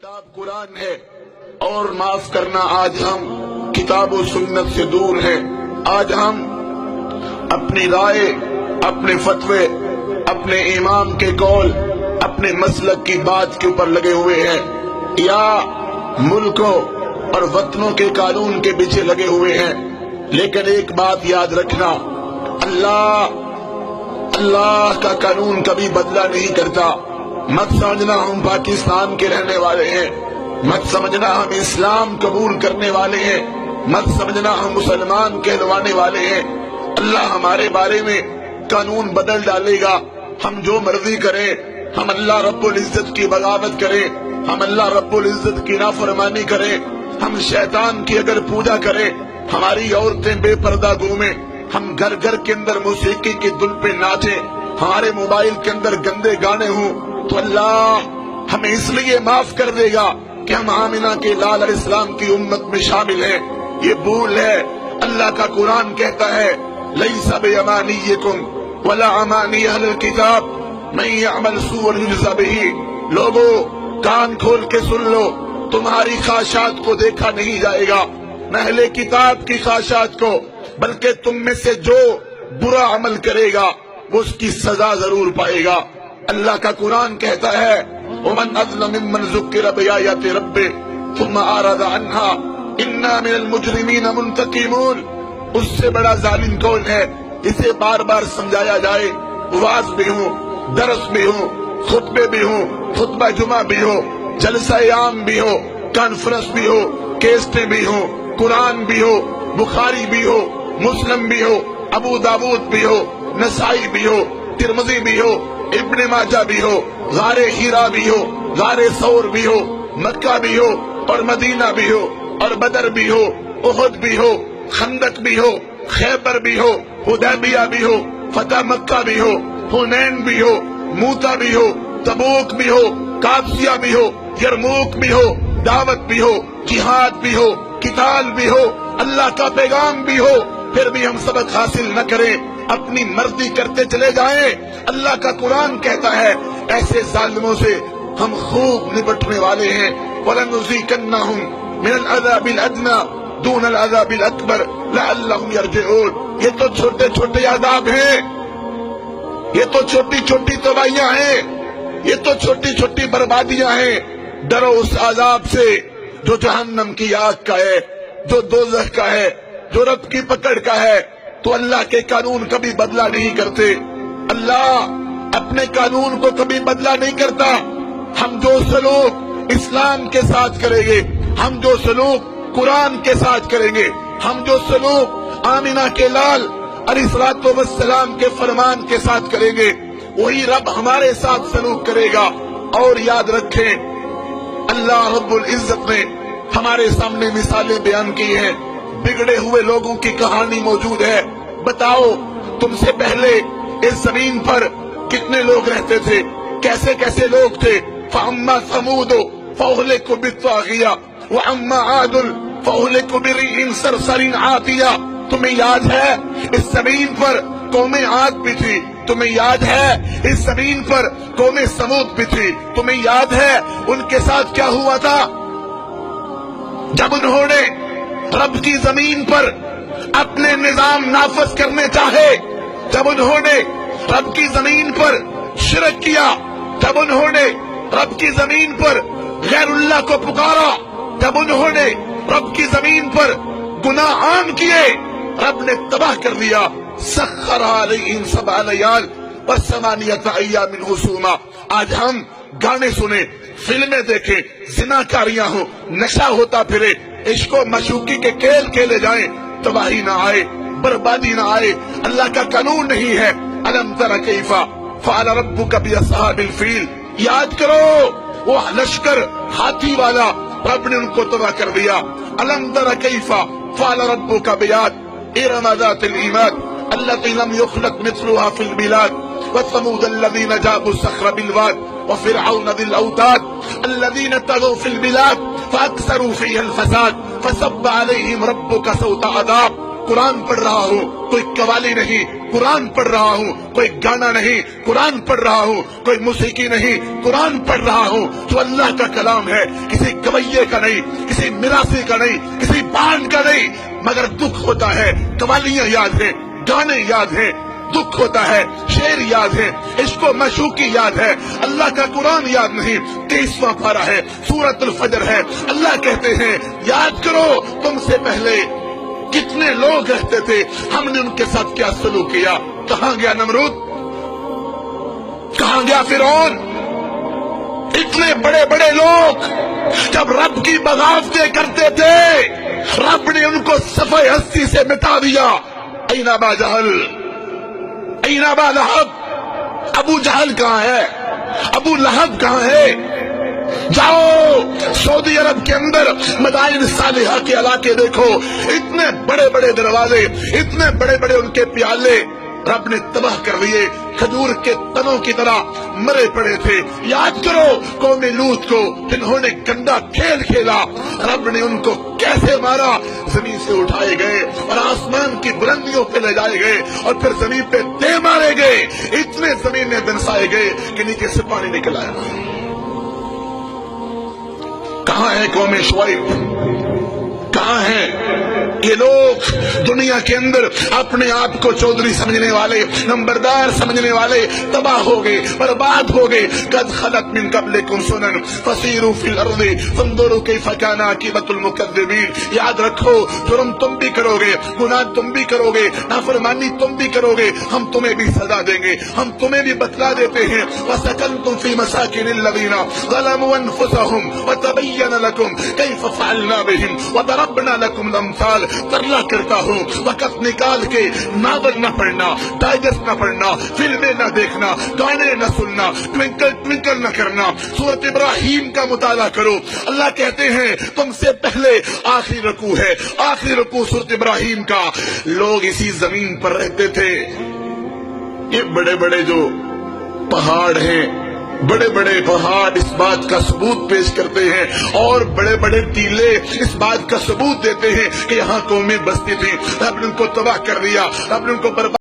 کتاب قرآن ہے اور معاف کرنا آج ہم کتاب و سنت سے دور ہیں. آج ہم اپنی رائے، اپنے فتوے، اپنے امام کے قول، اپنے مسلک کی بات کے اوپر لگے ہوئے ہیں یا ملکوں اور وطنوں کے قانون کے پیچھے لگے ہوئے ہیں. لیکن ایک بات یاد رکھنا، اللہ کا قانون کبھی بدلہ نہیں کرتا. مت سمجھنا ہم پاکستان کے رہنے والے ہیں، مت سمجھنا ہم اسلام قبول کرنے والے ہیں، مت سمجھنا ہم مسلمان کہلوانے والے ہیں. اللہ ہمارے بارے میں قانون بدل ڈالے گا. ہم جو مرضی کریں، ہم اللہ رب العزت کی بغاوت کریں، ہم اللہ رب العزت کی نافرمانی کریں، ہم شیطان کی اگر پوجا کریں، ہماری عورتیں بے پردہ گھومیں، ہم گھر گھر کے اندر موسیقی کی دھن پہ ناچیں، ہمارے موبائل کے اندر گندے گانے ہوں، تو اللہ ہمیں اس لیے معاف کر دے گا کہ ہم آمنہ کے لال علیہ السلام کی امت میں شامل ہیں. یہ بھول ہے. اللہ کا قرآن کہتا ہے لیس بامانیکم ولا امانی اہل الکتاب من یعمل سوءا یجزا بہ. لوگوں کان کھول کے سن لو، تمہاری خواہشات کو دیکھا نہیں جائے گا، نہ اہل کتاب کی خواہشات کو، بلکہ تم میں سے جو برا عمل کرے گا وہ اس کی سزا ضرور پائے گا. اللہ کا قرآن کہتا ہے ومن اظلم ممن ذکر بآیات ربہ ثم اعرض عنها انا من المجرمین منتقمون. اس سے بڑا ظالم کون ہے اسے بار بار سمجھایا جائے، واعظ بھی ہو، درس بھی ہو، خطبے بھی ہو، خطبہ جمعہ بھی ہو، جلسہ عام بھی ہو، کانفرنس بھی ہو، کیسٹیں بھی ہو، قرآن بھی ہو، بخاری بھی ہو، مسلم بھی ہو، ابو داود بھی ہو، نسائی بھی ہو، ترمذی بھی ہو، ابن ماجہ بھی ہو، غار ہیرا بھی ہو، غار ثور بھی ہو، مکہ بھی ہو اور مدینہ بھی ہو، اور بدر بھی ہو، احد بھی ہو، خندق بھی ہو، خیبر بھی ہو، حدیبیہ بھی ہو، فتح مکہ بھی ہو، حنین بھی ہو، موتا بھی ہو، تبوک بھی ہو، قادسیہ بھی ہو، یرموک بھی ہو، دعوت بھی ہو، جہاد بھی ہو، قتال بھی ہو، اللہ کا پیغام بھی ہو، پھر بھی ہم سبق حاصل نہ کریں، اپنی مرضی کرتے چلے جائیں. اللہ کا قرآن کہتا ہے ایسے ظالموں سے ہم خوب نپٹنے والے ہیں. وَلَنُذِيقَنَّهُمْ مِنَ الْعَذَابِ الْأَدْنَىٰ دُونَ الْعَذَابِ الْأَكْبَرِ لَعَلَّهُمْ يَرْجِعُونَ. یہ تو چھوٹے چھوٹے عذاب ہیں، یہ تو چھوٹی چھوٹی تباہیاں ہیں، یہ تو چھوٹی چھوٹی بربادیاں ہیں. ڈرو اس عذاب سے جو جہنم کی آگ کا ہے، جو دوزخ کا ہے، جو رب کی پکڑ کا ہے. تو اللہ کے قانون کبھی بدلہ نہیں کرتے، اللہ اپنے قانون کو کبھی بدلہ نہیں کرتا. ہم جو سلوک اسلام کے ساتھ کریں گے، ہم جو سلوک قرآن کے ساتھ کریں گے، ہم جو سلوک آمنہ کے لال علیہ الصلوۃ والسلام کے فرمان کے ساتھ کریں گے، وہی رب ہمارے ساتھ سلوک کرے گا. اور یاد رکھیں اللہ رب العزت نے ہمارے سامنے مثالیں بیان کی ہیں. بگڑے ہوئے لوگوں کی کہانی موجود ہے. بتاؤ تم سے پہلے اس زمین پر کتنے لوگ رہتے تھے، کیسے کیسے لوگ تھے. فَأَمَّا ثَمُودُ فَأُهْلِكُوا بِالطَّاغِيَةِ وَأَمَّا عَادٌ فَأُهْلِكُوا بِرِيحٍ صَرْصَرٍ عَاتِيَةٍ. تمہیں یاد ہے اس زمین پر قوم عاد بھی تھی، تمہیں یاد ہے اس زمین پر قوم سمود بھی تھی، تمہیں یاد ہے ان کے ساتھ کیا ہوا تھا جب انہوں نے رب کی زمین پر اپنے نظام نافذ کرنے چاہے، جب انہوں نے رب کی زمین پر شرک کیا، جب انہوں نے رب کی زمین پر غیر اللہ کو پکارا، جب انہوں نے رب کی زمین پر گناہ عام کیے، رب نے تباہ کر دیا. سخر علیہم 7 لیال و8 ایام حسوما. آج ہم گانے سنیں، فلمیں دیکھیں، زناکاریاں ہوں، نشہ ہوتا پھرے، عشق و معشوقی کے کھیل کھیلے جائیں، تباہی نہ آئے، بربادی نہ آئے. اللہ کا قانون نہیں ہے. الم تر کیف فعل ربک باصحاب الفیل. یاد کرو وہ لشکر ہاتھی والا، رب نے ان کو تباہ کر دیا. الم تر کیف فعل ربک بعاد ارم ذات العماد التي لم يخلق مثلها في البلاد وثمود الذين جابوا الصخر بالواد وفرعون ذي الاوتاد الذين طغوا في البلاد فاكثروا فيها الفساد فصب عليهم ربك سوط عذاب. قرآن پڑھ رہا ہوں، کوئی قوالی نہیں، قرآن پڑھ رہا ہوں، کوئی گانا نہیں، قرآن پڑھ رہا ہوں، کوئی موسیقی نہیں، قرآن پڑھ رہا ہوں جو اللہ کا کلام ہے، کسی گویے کا نہیں، کسی مراثی کا نہیں، کسی بانڈ کا نہیں۔ مگر دکھ ہوتا ہے، قوالیاں یاد ہیں، گانے یاد ہیں، دکھ ہوتا ہے، شعر یاد ہے، عشق و معشوقی یاد ہے، اللہ کا قرآن یاد نہیں۔ 23واں پارہ ہے، سورۃ الفجر ہے، اللہ کہتے ہیں یاد کرو تم سے پہلے کتنے لوگ رہتے تھے، ہم نے ان کے ساتھ کیا سلوک کیا۔ کہاں گیا نمرود، کہاں گیا فرعون؟ اتنے بڑے بڑے لوگ جب رب کی بغاوتیں کرتے تھے، رب نے ان کو صفحہ ہستی سے مٹا دیا۔ این ابا جہل، این ابا لہب، ابو جہل کہاں ہے، ابو لہب کہاں ہے؟ جاؤ سعودی عرب کے اندر مدائن صالحہ کے علاقے دیکھو، اتنے بڑے بڑے دروازے، اتنے بڑے بڑے ان کے پیالے رب نے تباہ کر دیے، کھجور کے تنوں کی طرح مرے پڑے تھے۔ یاد کرو قوم لوط کو جنہوں نے گندا کھیل کھیلا، رب نے ان کو کیسے مارا، زمین سے اٹھائے گئے اور آسمان کی بلندیوں پہ لے جائے گئے اور پھر زمین پہ دے مارے گئے، اتنے زمین میں دنسائے گئے کہ نیچے سے پانی نکل آیا۔ کہاں ہے قوم شعیب، کہاں ہے یہ لوگ دنیا کے اندر اپنے آپ کو چودھری سمجھنے والے، نمبردار سمجھنے والے تباہ ہو گئے، برباد ہو گئے۔ قد خلت من قبلکم سنن فسیروا فی الارض فانظروا کیف کان عاقبۃ المکذبین۔ یاد رکھو جرم تم بھی کرو گے، گناہ تم بھی کرو گے، نافرمانی تم بھی کرو گے، ہم تمہیں بھی سزا دیں گے، ہم تمہیں بھی بتلا دیتے ہیں۔ وسکنتم فی مساکن الذین ظلموا انفسهم وتبین لکم کیف فعلنا بهم وضربنا لکم الامثال۔ ترلا کرتا ہوں وقت نکال کے ناول نہ پڑھنا، ڈائجسٹ نہ پڑھنا، فلمیں نہ دیکھنا، گانے نہ سننا، ٹوینکل ٹوینکل نہ کرنا، سورۃ ابراہیم کا مطالعہ کرو۔ اللہ کہتے ہیں تم سے پہلے آخری رکوع ہے، آخری رکوع سورۃ ابراہیم کا۔ لوگ اسی زمین پر رہتے تھے۔ یہ بڑے بڑے جو پہاڑ ہیں، بڑے بڑے پہاڑ اس بات کا ثبوت پیش کرتے ہیں، اور بڑے بڑے ٹیلے اس بات کا ثبوت دیتے ہیں کہ یہاں قومیں بستی تھی، رب نے ان کو تباہ کر دیا، رب نے ان کو برباد